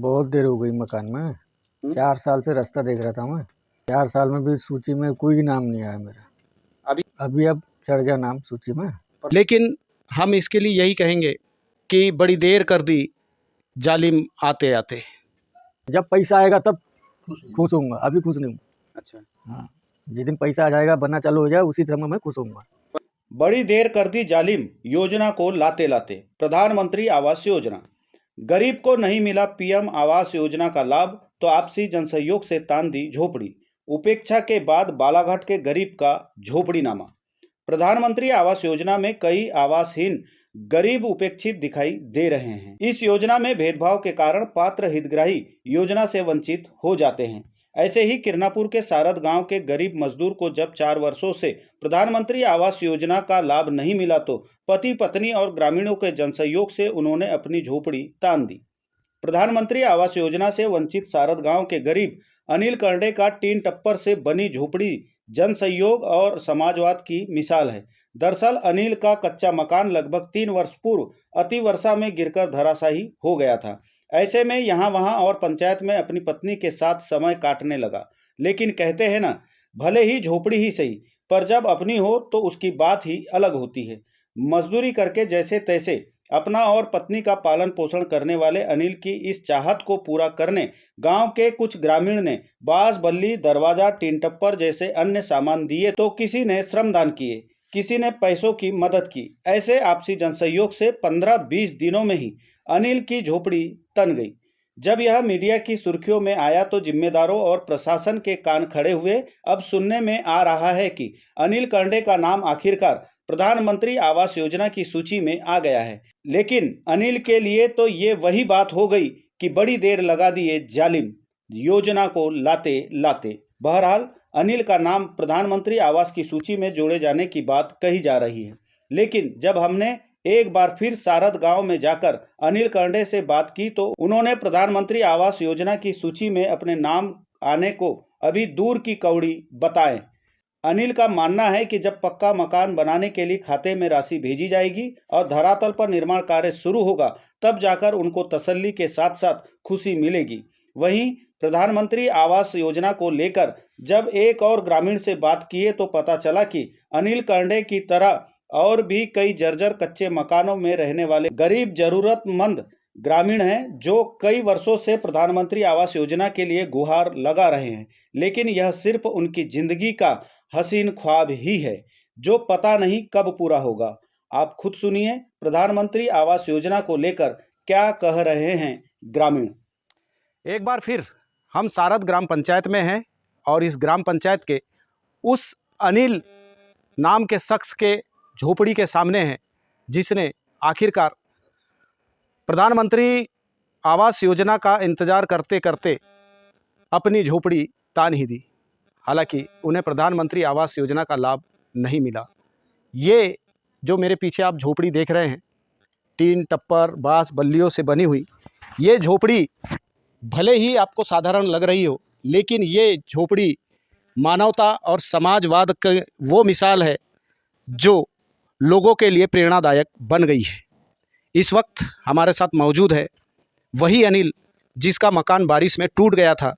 बहुत देर हो गई मकान में। 4 साल से रास्ता देख रहा था मैं। 4 साल में भी सूची में कोई नाम नहीं आया मेरा। अभी अब चढ़ गया नाम सूची में। लेकिन हम इसके लिए यही कहेंगे कि बड़ी देर कर दी जालिम आते आते। जब पैसा आएगा तब खुश होऊंगा, अभी खुश नहीं हूँ। अच्छा, हाँ, जिस दिन पैसा आ जाएगा बनना चालू हो जाए उसी समय मैं खुश होऊंगा। बड़ी देर कर दी जालिम योजना को लाते लाते। प्रधानमंत्री आवास योजना। गरीब को नहीं मिला पीएम आवास योजना का लाभ तो आपसी जनसहयोग से तान दी झोपड़ी। उपेक्षा के बाद बालाघाट के गरीब का झोपड़ीनामा। प्रधानमंत्री आवास योजना में कई आवासहीन गरीब उपेक्षित दिखाई दे रहे हैं। इस योजना में भेदभाव के कारण पात्र हितग्राही योजना से वंचित हो जाते हैं। ऐसे ही किरनापुर के सारद गांव के गरीब मजदूर को जब 4 वर्षों से प्रधानमंत्री आवास योजना का लाभ नहीं मिला तो पति पत्नी और ग्रामीणों के जनसहयोग से उन्होंने अपनी झोपड़ी तान दी। प्रधानमंत्री आवास योजना से वंचित सारद गांव के गरीब अनिल कर्डे का टीन टप्पर से बनी झोपड़ी जनसहयोग और समाजवाद की मिसाल है। दरअसल अनिल का कच्चा मकान लगभग 3 वर्ष पूर्व अतिवर्षा में गिरकर धराशायी हो गया था। ऐसे में यहाँ वहाँ और पंचायत में अपनी पत्नी के साथ समय काटने लगा। लेकिन कहते हैं ना, भले ही झोपड़ी ही सही, पर जब अपनी हो तो उसकी बात ही अलग होती है। मजदूरी करके जैसे तैसे अपना और पत्नी का पालन पोषण करने वाले अनिल की इस चाहत को पूरा करने गांव के कुछ ग्रामीण ने बांस, बल्ली, दरवाजा, टीन टप्पर जैसे अन्य सामान दिए तो किसी ने श्रमदान किए, किसी ने पैसों की मदद की। ऐसे आपसी जनसहयोग से 15-20 दिनों में ही अनिल की झोपड़ी तन गई। जब यह मीडिया की सुर्खियों में आया तो जिम्मेदारों और प्रशासन के कान खड़े हुए। अब सुनने में आ रहा है कि अनिल कर्डे का नाम आखिरकार प्रधानमंत्री आवास योजना की सूची में आ गया है। लेकिन अनिल के लिए तो ये वही बात हो गई कि बड़ी देर लगा दिए जालिम योजना को लाते लाते। बहरहाल अनिल का नाम प्रधानमंत्री आवास की सूची में जोड़े जाने की बात कही जा रही है। लेकिन जब हमने एक बार फिर सारद गांव में जाकर अनिल कर्डे से बात की तो उन्होंने प्रधानमंत्री आवास योजना की सूची में अपने नाम आने को अभी दूर की कौड़ी बताएं। अनिल का मानना है कि जब पक्का मकान बनाने के लिए खाते में राशि भेजी जाएगी और धरातल पर निर्माण कार्य शुरू होगा तब जाकर उनको तसल्ली के साथ साथ खुशी मिलेगी। वहीं प्रधानमंत्री आवास योजना को लेकर जब एक और ग्रामीण से बात किए तो पता चला कि अनिल कर्डे की तरह और भी कई जर्जर कच्चे मकानों में रहने वाले गरीब जरूरतमंद ग्रामीण हैं जो कई वर्षों से प्रधानमंत्री आवास योजना के लिए गुहार लगा रहे हैं। लेकिन यह सिर्फ उनकी जिंदगी का हसीन ख्वाब ही है जो पता नहीं कब पूरा होगा। आप खुद सुनिए प्रधानमंत्री आवास योजना को लेकर क्या कह रहे हैं ग्रामीण। एक बार फिर हम सारद ग्राम पंचायत में हैं और इस ग्राम पंचायत के उस अनिल नाम के शख्स के झोपड़ी के सामने हैं जिसने आखिरकार प्रधानमंत्री आवास योजना का इंतज़ार करते करते अपनी झोपड़ी तान ही दी। हालांकि उन्हें प्रधानमंत्री आवास योजना का लाभ नहीं मिला। ये जो मेरे पीछे आप झोपड़ी देख रहे हैं, टीन टप्पर, बांस, बल्लियों से बनी हुई ये झोपड़ी भले ही आपको साधारण लग रही हो, लेकिन ये झोपड़ी मानवता और समाजवाद का वो मिसाल है जो लोगों के लिए प्रेरणादायक बन गई है। इस वक्त हमारे साथ मौजूद है वही अनिल जिसका मकान बारिश में टूट गया था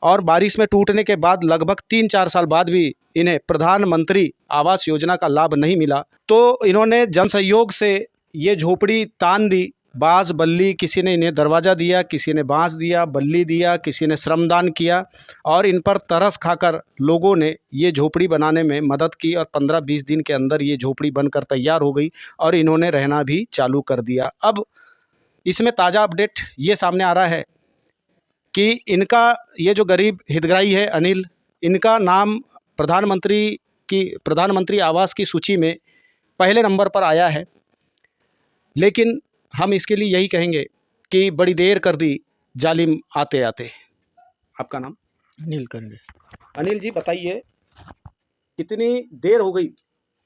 और बारिश में टूटने के बाद लगभग 3-4 साल बाद भी इन्हें प्रधानमंत्री आवास योजना का लाभ नहीं मिला। तो इन्होंने जनसहयोग से ये झोपड़ी तान दी। बांस, बल्ली, किसी ने इन्हें दरवाज़ा दिया, किसी ने बांस दिया, बल्ली दिया, किसी ने श्रमदान किया और इन पर तरस खाकर लोगों ने ये झोपड़ी बनाने में मदद की और 15-20 दिन के अंदर ये झोपड़ी बनकर तैयार हो गई और इन्होंने रहना भी चालू कर दिया। अब इसमें ताज़ा अपडेट ये सामने आ रहा है कि इनका ये जो गरीब हितग्राही है अनिल, इनका नाम प्रधानमंत्री आवास की सूची में पहले नंबर पर आया है। लेकिन हम इसके लिए यही कहेंगे कि बड़ी देर कर दी जालिम आते आते। आपका नाम? अनिल कर्डे। अनिल जी बताइए, कितनी देर हो गई?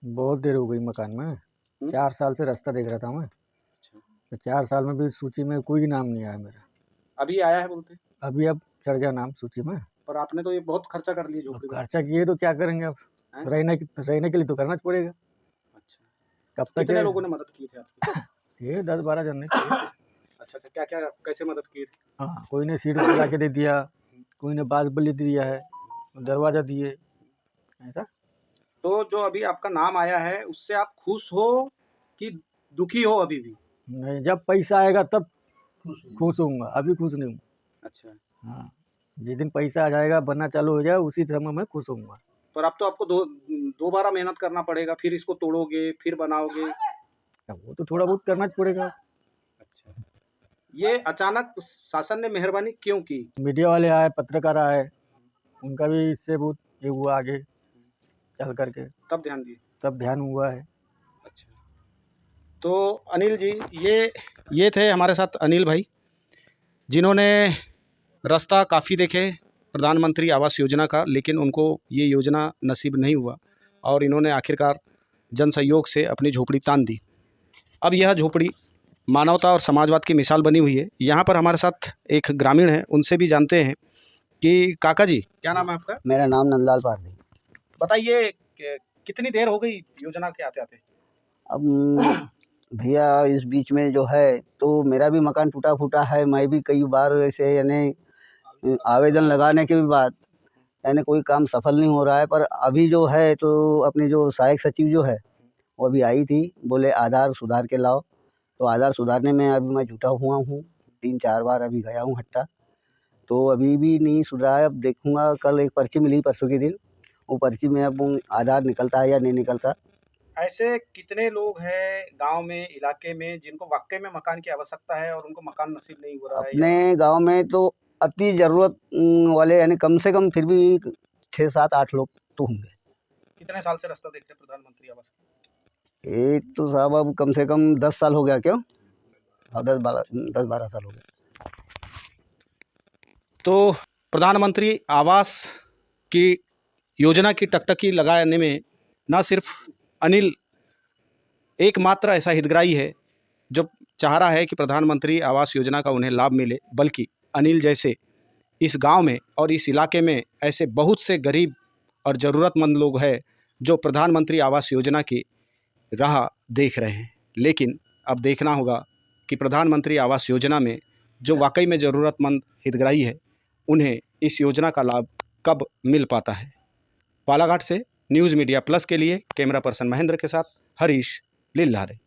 बहुत देर हो गई मकान में। 4 साल से रास्ता देख रहा था मैं। तो 4 साल में भी सूची में कोई नाम नहीं आया मेरा। अभी आया है बोलते? अभी अब चढ़ गया नाम सूची में। पर आपने तो ये बहुत खर्चा कर लिया अब झोपड़ी में। खर्चा किए तो क्या करेंगे अब? हैं? रहने के लिए तो करना पड़ेगा। अच्छा, कब तक कितने लोगों ने मदद की थी आपकी? ये 10-12 जन ने किए। अच्छा अच्छा, क्या क्या कैसे मदद की? हाँ, कोई ने सीढ़ी से लाके दे दिया, कोई ने बांस बल्ली दिया है, दरवाजा दिए, ऐसा। तो जो अभी आपका नाम आया है उससे आप खुश हो कि दुखी हो अभी भी? नहीं, जब पैसा आएगा तब खुश होऊंगा, अभी खुश नहीं हूँ। अच्छा, हाँ, जिस दिन पैसा आ जाएगा बनना चालू हो जाए उसी समय मैं खुश होऊंगा। पर अब तो आपको दोबारा मेहनत करना पड़ेगा, फिर इसको तोड़ोगे, फिर बनाओगे। अब वो तो थोड़ा बहुत करना पड़ेगा। अच्छा, ये अचानक शासन ने मेहरबानी क्यों की? मीडिया वाले आए, पत्रकार आए, उनका भी इससे बहुत ये हुआ आगे चल करके, तब ध्यान दिए। तब ध्यान हुआ है। अच्छा, तो अनिल जी, ये थे हमारे साथ अनिल भाई, जिन्होंने रास्ता काफ़ी देखे प्रधानमंत्री आवास योजना का, लेकिन उनको ये योजना नसीब नहीं हुआ और इन्होंने आखिरकार जन सहयोग से अपनी झोपड़ी तान दी। अब यह झोपड़ी मानवता और समाजवाद की मिसाल बनी हुई है। यहाँ पर हमारे साथ एक ग्रामीण है, उनसे भी जानते हैं कि काका जी, क्या नाम है आपका? मेरा नाम नंदलाल पारदी। बताइए कितनी देर हो गई योजना के आते आते? अब भैया इस बीच में जो है तो मेरा भी मकान टूटा फूटा है। मैं भी कई बार ऐसे यानी आवेदन लगाने के भी बाद यानी कोई काम सफल नहीं हो रहा है। पर अभी जो है तो अपनी जो सहायक सचिव जो है वो अभी आई थी, बोले आधार सुधार के लाओ। तो आधार सुधारने में अभी मैं जुटा हुआ हूँ, 3-4 बार अभी गया हूँ हट्टा, तो अभी भी नहीं सुधरा है। अब देखूँगा, कल एक पर्ची मिली परसों के दिन, वो पर्ची में अब आधार निकलता है या नहीं निकलता। ऐसे कितने लोग हैं गांव में, इलाके में, जिनको वाकई में मकान की आवश्यकता है और उनको मकान नसीब नहीं हो रहा है? या अपने गांव में तो अति ज़रूरत वाले यानी कम से कम फिर भी 6-7-8 लोग तो होंगे। कितने साल से रास्ता देख रहे हैं प्रधानमंत्री आवास की? एक तो साहब अब कम से कम 10 साल हो गया, क्यों? हाँ, 10-12 साल हो गए। तो प्रधानमंत्री आवास की योजना की टकटकी लगाने में न सिर्फ अनिल एकमात्र ऐसा हितग्राही है जो चाह रहा है कि प्रधानमंत्री आवास योजना का उन्हें लाभ मिले, बल्कि अनिल जैसे इस गांव में और इस इलाके में ऐसे बहुत से गरीब और ज़रूरतमंद लोग हैं जो प्रधानमंत्री आवास योजना की राह देख रहे हैं। लेकिन अब देखना होगा कि प्रधानमंत्री आवास योजना में जो वाकई में ज़रूरतमंद हितग्राही है उन्हें इस योजना का लाभ कब मिल पाता है। बालाघाट से न्यूज़ मीडिया प्लस के लिए कैमरा पर्सन महेंद्र के साथ हरीश लिल्लारे।